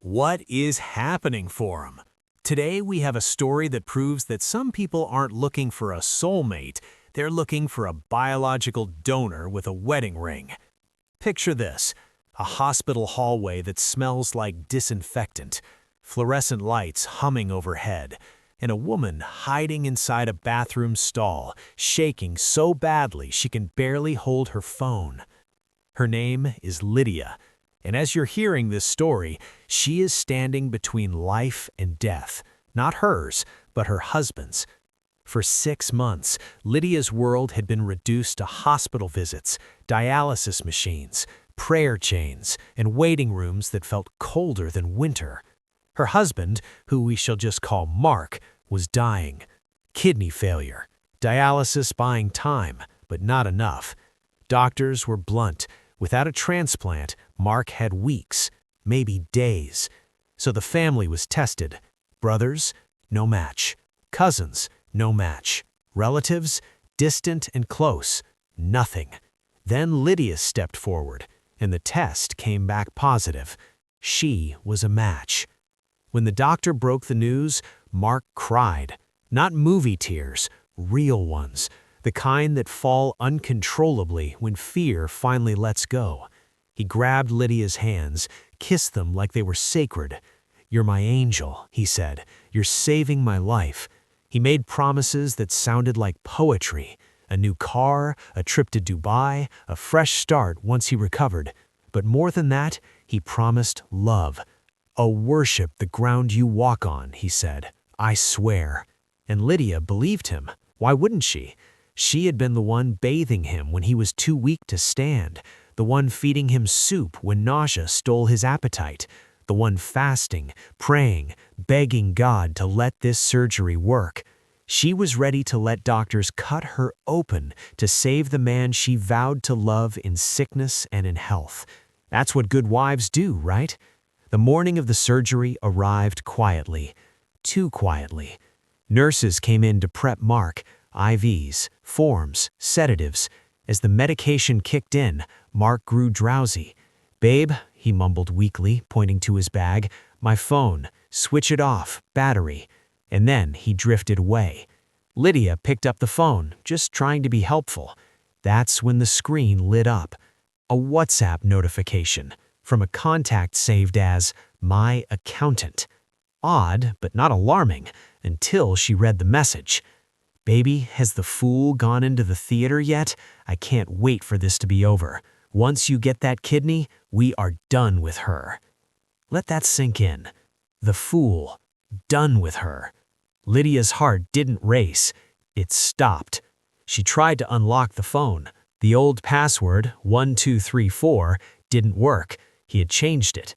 What is happening for him? Today we have a story that proves that some people aren't looking for a soulmate, they're looking for a biological donor with a wedding ring. Picture this, a hospital hallway that smells like disinfectant, fluorescent lights humming overhead, and a woman hiding inside a bathroom stall, shaking so badly she can barely hold her phone. Her name is Lydia. And as you're hearing this story, she is standing between life and death, not hers, but her husband's. For 6 months, Lydia's world had been reduced to hospital visits, dialysis machines, prayer chains, and waiting rooms that felt colder than winter. Her husband, who we shall just call Mark, was dying. Kidney failure, dialysis buying time, but not enough. Doctors were blunt. Without a transplant, Mark had weeks, maybe days. So the family was tested. Brothers, no match. Cousins, no match. Relatives, distant and close, nothing. Then Lydia stepped forward, and the test came back positive. She was a match. When the doctor broke the news, Mark cried. Not movie tears, real ones. The kind that fall uncontrollably when fear finally lets go. He grabbed Lydia's hands, kissed them like they were sacred. "You're my angel," he said. "You're saving my life." He made promises that sounded like poetry. A new car, a trip to Dubai, a fresh start once he recovered. But more than that, he promised love. "I'll worship the ground you walk on," he said. "I swear." And Lydia believed him. Why wouldn't she? She had been the one bathing him when he was too weak to stand, the one feeding him soup when nausea stole his appetite, the one fasting, praying, begging God to let this surgery work. She was ready to let doctors cut her open to save the man she vowed to love in sickness and in health. That's what good wives do, right? The morning of the surgery arrived quietly, too quietly. Nurses came in to prep Mark. IVs, forms, sedatives. As the medication kicked in, Mark grew drowsy. "Babe," he mumbled weakly, pointing to his bag, "my phone, switch it off, battery." And then he drifted away. Lydia picked up the phone, just trying to be helpful. That's when the screen lit up. A WhatsApp notification from a contact saved as "my accountant." Odd, but not alarming, until she read the message. "Baby, has the fool gone into the theater yet? I can't wait for this to be over. Once you get that kidney, we are done with her." Let that sink in. The fool. Done with her. Lydia's heart didn't race. It stopped. She tried to unlock the phone. The old password, 1234, didn't work. He had changed it.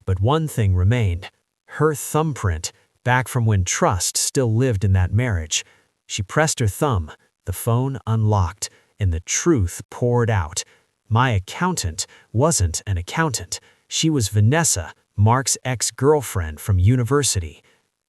But one thing remained. Her thumbprint, back from when trust still lived in that marriage. She pressed her thumb, the phone unlocked, and the truth poured out. My accountant wasn't an accountant. She was Vanessa, Mark's ex-girlfriend from university.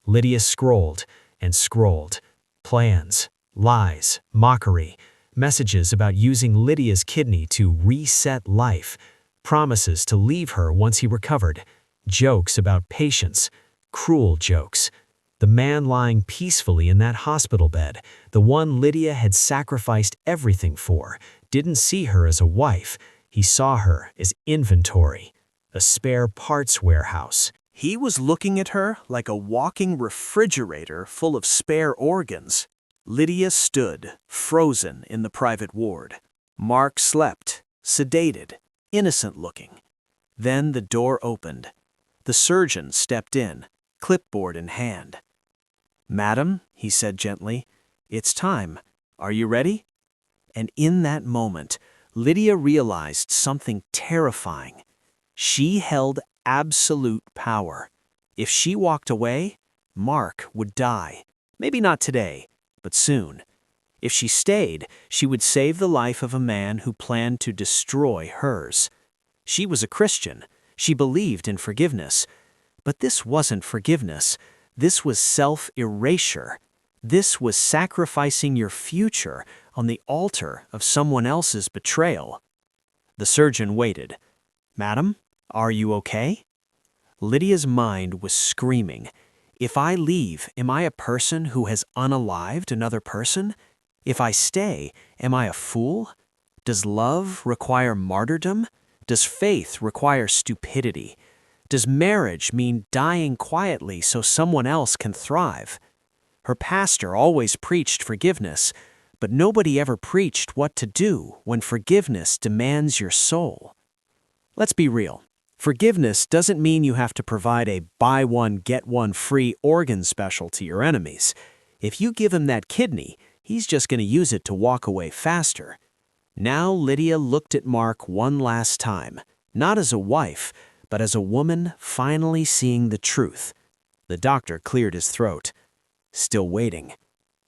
Lydia scrolled and scrolled. Plans, lies, mockery, messages about using Lydia's kidney to reset life, promises to leave her once he recovered, jokes about patience, cruel jokes. The man lying peacefully in that hospital bed, the one Lydia had sacrificed everything for, didn't see her as a wife. He saw her as inventory, a spare parts warehouse. He was looking at her like a walking refrigerator full of spare organs. Lydia stood, frozen in the private ward. Mark slept, sedated, innocent-looking. Then the door opened. The surgeon stepped in, clipboard in hand. "Madam," he said gently, "it's time. Are you ready?" And in that moment, Lydia realized something terrifying. She held absolute power. If she walked away, Mark would die. Maybe not today, but soon. If she stayed, she would save the life of a man who planned to destroy hers. She was a Christian. She believed in forgiveness. But this wasn't forgiveness. This was self-erasure. This was sacrificing your future on the altar of someone else's betrayal. The surgeon waited. "Madam, are you okay?" Lydia's mind was screaming. If I leave, am I a person who has unalived another person? If I stay, am I a fool? Does love require martyrdom? Does faith require stupidity? Does marriage mean dying quietly so someone else can thrive? Her pastor always preached forgiveness, but nobody ever preached what to do when forgiveness demands your soul. Let's be real. Forgiveness doesn't mean you have to provide a buy one, get one free organ special to your enemies. If you give him that kidney, he's just going to use it to walk away faster. Now Lydia looked at Mark one last time, not as a wife, but as a woman finally seeing the truth. The doctor cleared his throat. Still waiting.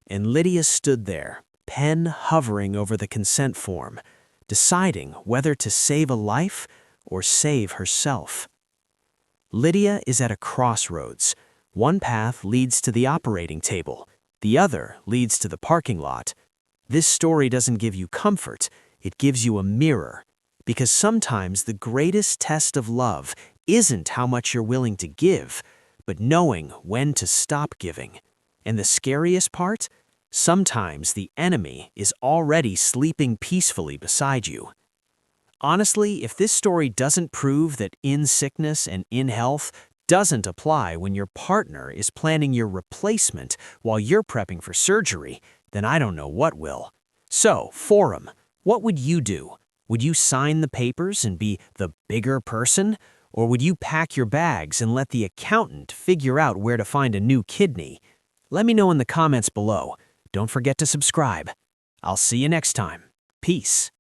And Lydia stood there, pen hovering over the consent form, deciding whether to save a life or save herself. Lydia is at a crossroads. One path leads to the operating table. The other leads to the parking lot. This story doesn't give you comfort. It gives you a mirror. Because sometimes the greatest test of love isn't how much you're willing to give, but knowing when to stop giving. And the scariest part? Sometimes the enemy is already sleeping peacefully beside you. Honestly, if this story doesn't prove that in sickness and in health doesn't apply when your partner is planning your replacement while you're prepping for surgery, then I don't know what will. So, forum, what would you do? Would you sign the papers and be the bigger person? Or would you pack your bags and let the accountant figure out where to find a new kidney? Let me know in the comments below. Don't forget to subscribe. I'll see you next time. Peace.